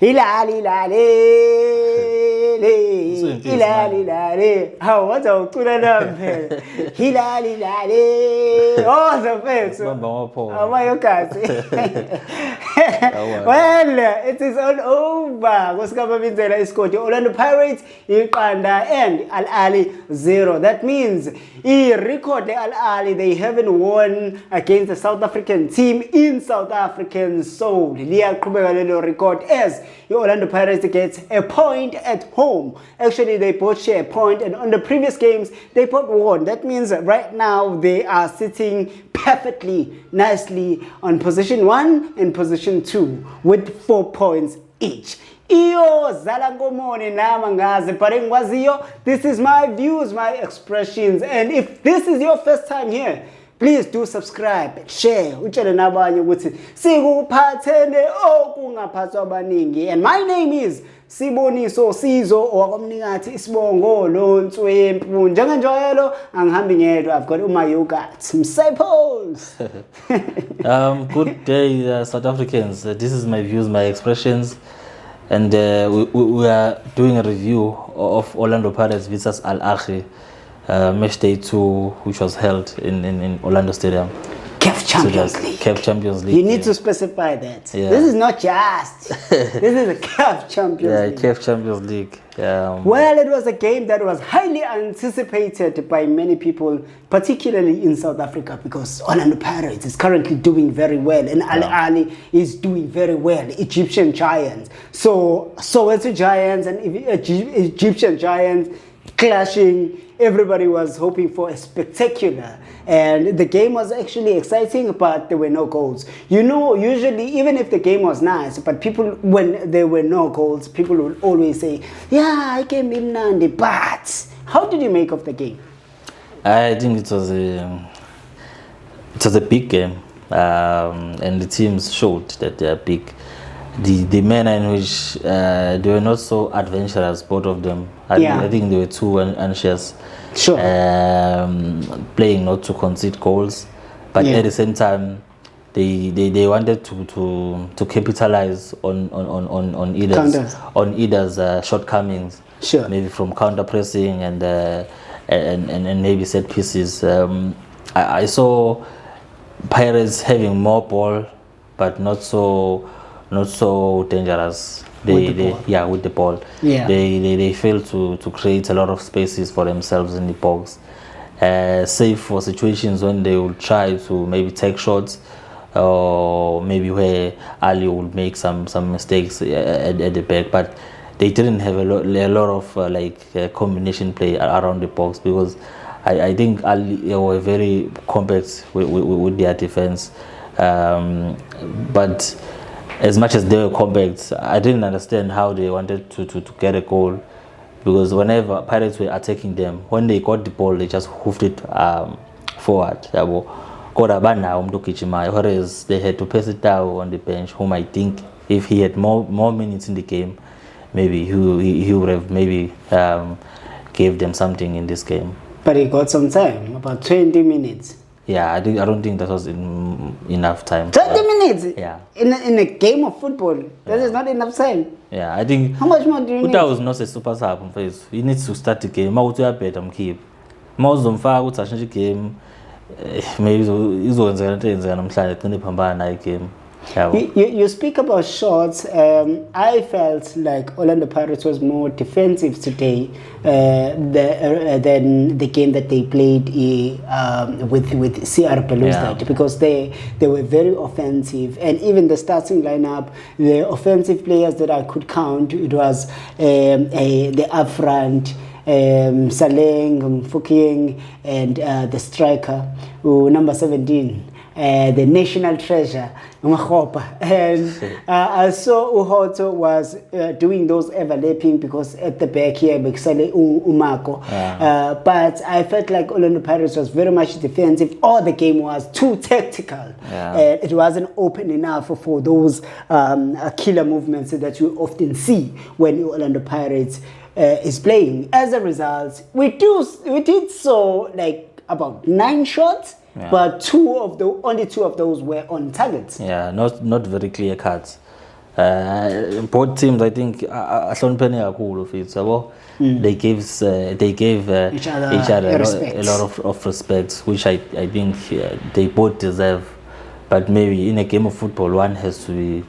Hilali lale. Hilali lale. How was our Kulanam? Hilali lale. Oh, the face. Well, it is all over. Maswanganyi is scored. Orlando Pirates Iqanda and Ahly 0. That means he recorded Ahly. They haven't won against the South African team in South African soul. Liya Qhubeka record as the Orlando Pirates gets a point at home. Actually, they both share a point, and on the previous games, they both won. That means right now they are sitting perfectly, nicely on position 1 and position 2 with 4 points each. Iyo zalangomoni namangazi parengwaziyo. This is my views, my expressions, and if this is your first time here, please do subscribe, share, utshele nabanye ukuthi sikuphathele okungaphathwa abaningi. And my name is Siboniso Sizo owakomningathi isibongo lontswempu. Njengenjwayelo angihambi ngedwa. I've got my yogurt. Msipos. Good day, South Africans. This is my views, my expressions, and we are doing a review of Orlando Pirates versus Ahly. Match day 2, which was held in Orlando Stadium. CAF Champions League. CAF Champions League. You need to specify that. Yeah. This is not just. This is a CAF Champions League. Yeah, CAF Champions League. Well, it was a game that was highly anticipated by many people, particularly in South Africa, because Orlando Pirates is currently doing very well, and Ahly is doing very well. Egyptian Giants. So it's the Giants and Egyptian Giants clashing. Everybody was hoping for a spectacular, and the game was actually exciting, but there were no goals. You know, usually even if the game was nice, but people, when there were no goals, people would always say, yeah, I came in Nandi. But how did you make of the game? I think it was a big game, and the teams showed that they are big. The manner in which they were not so adventurous, both of them. I think they were too anxious. Sure. Playing not to concede goals, but at the same time, they wanted to capitalize on either's shortcomings. Sure. Maybe from counter pressing and maybe set pieces. I saw Pirates having more ball, but not so dangerous. With the ball. Yeah. They failed to create a lot of spaces for themselves in the box. Save for situations when they will try to maybe take shots, or maybe where Ahly would make some mistakes at the back. But they didn't have a lot of combination play around the box, because I think Ahly were very compact with their defense. But as much as they were compact, I didn't understand how they wanted to get a goal, because whenever Pirates were attacking them, when they got the ball, they just hoofed it forward. Whereas they had to pass it down on the bench, whom I think if he had more minutes in the game, maybe he would have maybe gave them something in this game. But he got some time, about 20 minutes. Yeah, I don't think that was enough time. 20 minutes? Yeah. In a game of football, that is not enough time. Yeah, I think. How much more do you need? Uta was not a super sub. He needs to start the game. Mawuthi better keep. Mawuzomfaka uthi ashintshe game. Maybe izokwenza into eyenzeka namhlanje ugcine iphambana nayo game. You speak about shots. I felt like Orlando Pirates was more defensive today than the game that they played with CR Belouizdad, because they were very offensive, and even the starting lineup, the offensive players that I could count, it was the up front, Saleng, Fukieng, and the striker, number 17. The national treasure, Amabhakabha. And I saw Uhoto was doing those overlapping, because at the back here, Umako. But I felt like Orlando Pirates was very much defensive, or the game was too tactical. It wasn't open enough for those killer movements that you often see when Orlando Pirates is playing. As a result, we did so like about 9 shots. Yeah. But only two of those were on target. Yeah, not very clear cuts. Both teams, I think, ahloniphene kakhulu futhi yabo. They gave each other a lot of respect, which I think they both deserve. But maybe in a game of football, one has to be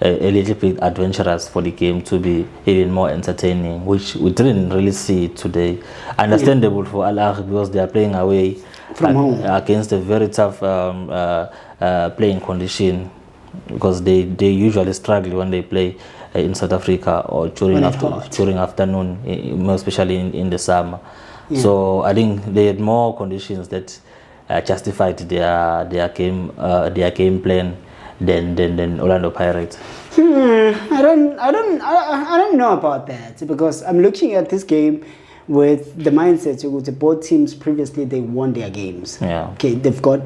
a little bit adventurous for the game to be even more entertaining, which we didn't really see today. Understandable for Ahly because they are playing away from home against a very tough playing condition, because they usually struggle when they play in South Africa or during afternoon, more especially in the summer. So I think they had more conditions that justified their game plan than Orlando Pirates. I don't know about that, because I'm looking at this game with the mindset with both teams. Previously they won their games. Okay, they've got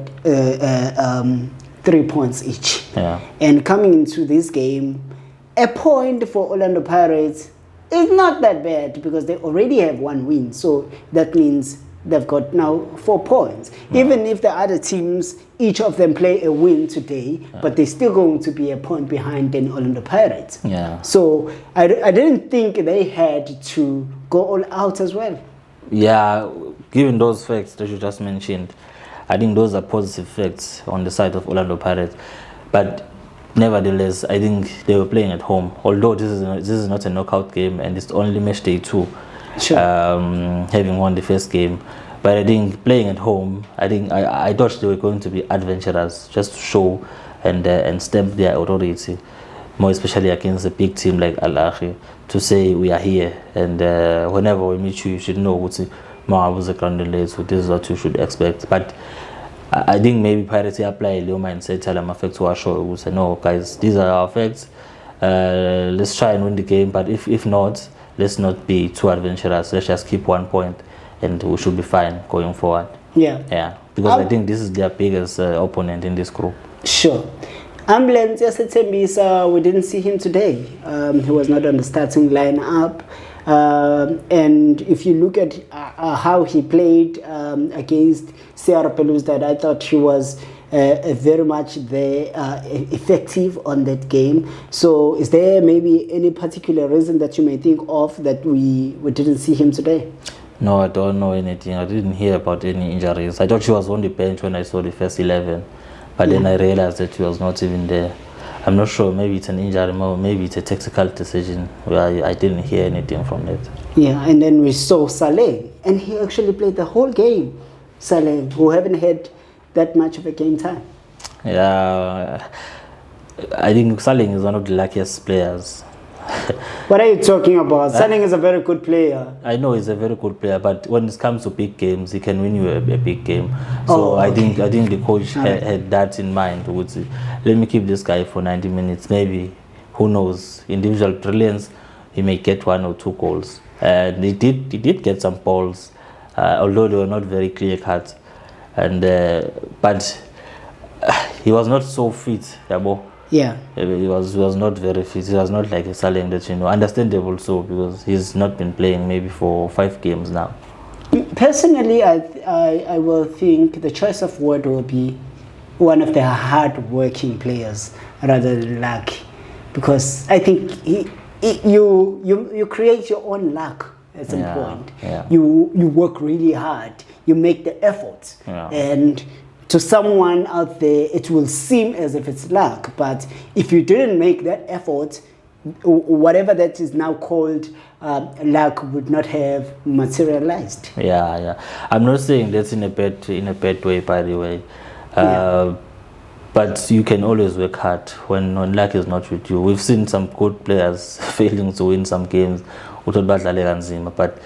3 points each. And coming into this game, a point for Orlando Pirates is not that bad because they already have 1 win. So that means they've got now 4 points. Even if the other teams, each of them play a win today, but they're still going to be a point behind than Orlando Pirates. So I didn't think they had to go all out as well. Yeah, given those facts that you just mentioned, I think those are positive facts on the side of Orlando Pirates. But nevertheless, I think they were playing at home. Although this is not a knockout game and it's only match day 2. Having won the first game, but I think playing at home, I thought they were going to be adventurous, just to show and stamp their authority, more especially against a big team like Ahly, to say we are here, and whenever we meet you, you should know what's the ground late, so this is what you should expect. But I think maybe Pirates apply a little mindset, tell them affect to our show, we say no guys, these are our facts, let's try and win the game, but if not, let's not be too adventurous. Let's just keep 1 point, and we should be fine going forward. Because I think this is their biggest opponent in this group. Sure. Ambulance, we didn't see him today. He was not on the starting lineup. And if you look at how he played against CR Belouizdad, I thought he was very much effective on that game. So is there maybe any particular reason that you may think of that we didn't see him today? No, I don't know anything. I didn't hear about any injuries. I thought he was on the bench when I saw the first 11, but then I realized that he was not even there. I'm not sure, maybe it's an injury, or maybe it's a tactical decision where I didn't hear anything from it. And then we saw Saleh, and he actually played the whole game. Saleh, who haven't had that much of a game time. I think Saleh is one of the luckiest players. What are you talking about? Saleh is a very good player. I know he's a very good player, but when it comes to big games, he can win you a big game. So I think the coach had that in mind. Let me keep this guy for 90 minutes. Maybe, who knows? Individual brilliance, he may get 1 or 2 goals. And he did get some balls, although they were not very clear cut. And but he was not so fit, he was not very fit. He was not like a Saleh that understandable, so because he's not been playing maybe for 5 games now. Personally, I will think the choice of word will be one of the hard-working players rather than lucky, because I think you create your own luck at some point. You work really hard. You make the effort, and to someone out there, it will seem as if it's luck. But if you didn't make that effort, whatever that is now called luck would not have materialized. I'm not saying that's in a bad way, by the way. But you can always work hard when luck is not with you. We've seen some good players failing to win some games, but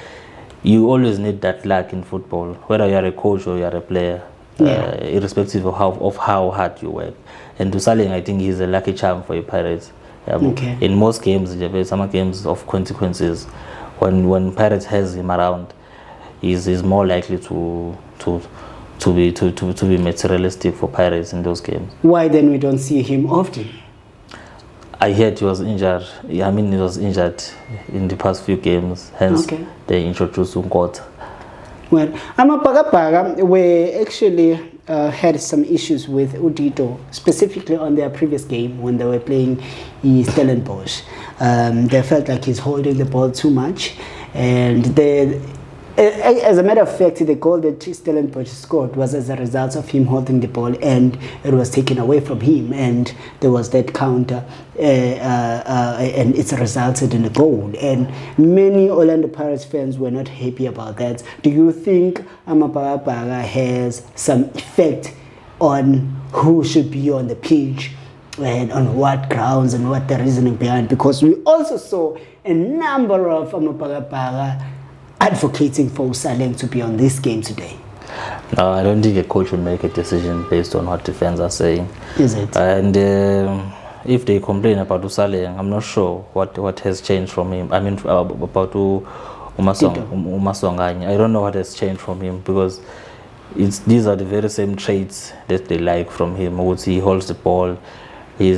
you always need that luck in football, whether you are a coach or you are a player, irrespective of how hard you work. And to Saleh, I think he's a lucky charm for the Pirates. In most games, some games of consequences, when Pirates has him around, he's more likely to be materialistic for Pirates in those games. Why then we don't see him often? I heard he was injured. He was injured in the past few games. Hence, they introduced Umkota. Well, Amabhakabha were actually had some issues with Udito, specifically on their previous game when they were playing Stellenbosch. They felt like he's holding the ball too much, and as a matter of fact, the goal that Stellenbosch scored was as a result of him holding the ball, and it was taken away from him, and there was that counter, and it's resulted in a goal. And many Orlando Pirates fans were not happy about that. Do you think Amabhakabha has some effect on who should be on the pitch and on what grounds and what the reasoning behind? Because we also saw a number of Amabhakabha advocating for Saleng to be on this game today. No, I don't think a coach will make a decision based on what the fans are saying. Is it? And if they complain about Saleng, I'm not sure what has changed from him. I mean, about Maswanganyi. I don't know what has changed from him, because these are the very same traits that they like from him. He holds the ball, he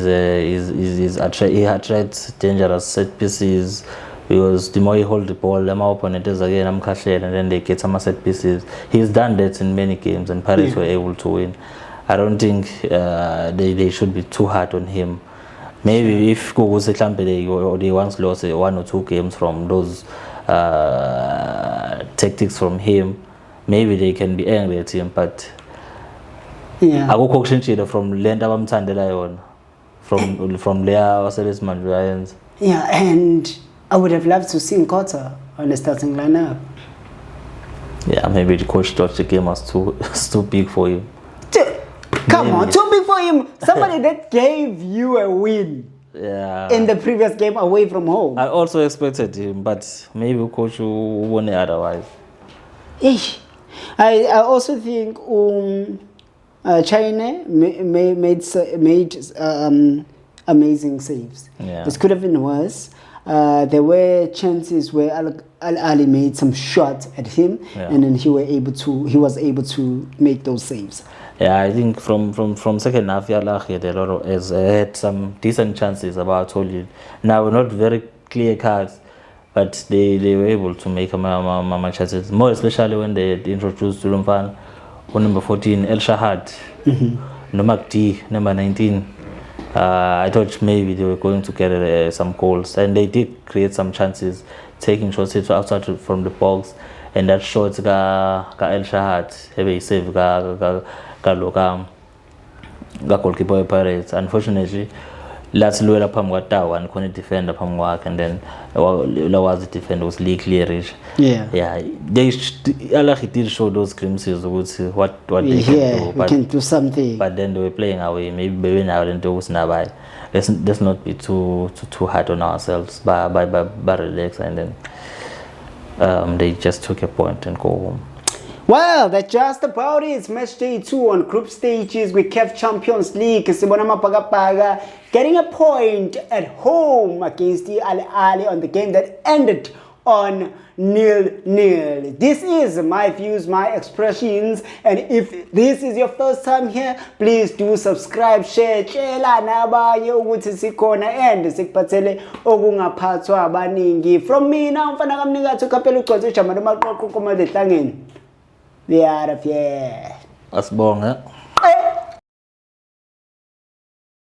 attracts dangerous set pieces, because the more he holds the ball, the more opponent is again and then they get some set pieces. He's done that in many games, and Pirates were able to win. I don't think they should be too hard on him. Maybe if they once lost 1 or 2 games from those tactics from him, maybe they can be angry at him. But yeah, from there, Lions. Yeah, and I would have loved to see Nkota on the starting lineup. Yeah, maybe the coach thought the game was too big for him. Come on, too big for him. Somebody that gave you a win in the previous game away from home. I also expected him, but maybe the coach won it otherwise. I also think China made amazing saves. Yeah. This could have been worse. There were chances where Ahly made some shots at him, and then he was able to make those saves. Yeah, I think from second half, Ahly had some decent chances. About I told you. Now, not very clear cards, but they were able to make my chances. More especially when they introduced Tulumpan on number 14, El Shahad, Nomak D, number 19. I thought maybe they were going to get some goals, and they did create some chances, taking shots outside from the box, and that shot ga El Shahad he save ga goalkeeper Pirates. Unfortunately, let's lower up and couldn't defend up and then was the defender was Lee Clearish. Yeah, they did show those glimpses of what they can do. But, we can do something. But then they were playing away. Maybe now and those now. Let's not be too hard on ourselves. By relax, and then they just took a point and go home. Well, that's just about it. Match day 2 on group stages with CAF Champions League. Sibona Amabhakabha getting a point at home against the Ahly on the game that ended on 0-0. This is my views, my expressions, and if this is your first time here, please do subscribe, share, tshela nabanye ukuthi sikhona and sikuphathele okungaphathwa abaningi. From mina umfana kamnikazi uKapela uGcotsi ujama nomaqoqo komadehlangeni. We are out of here. Asibonga.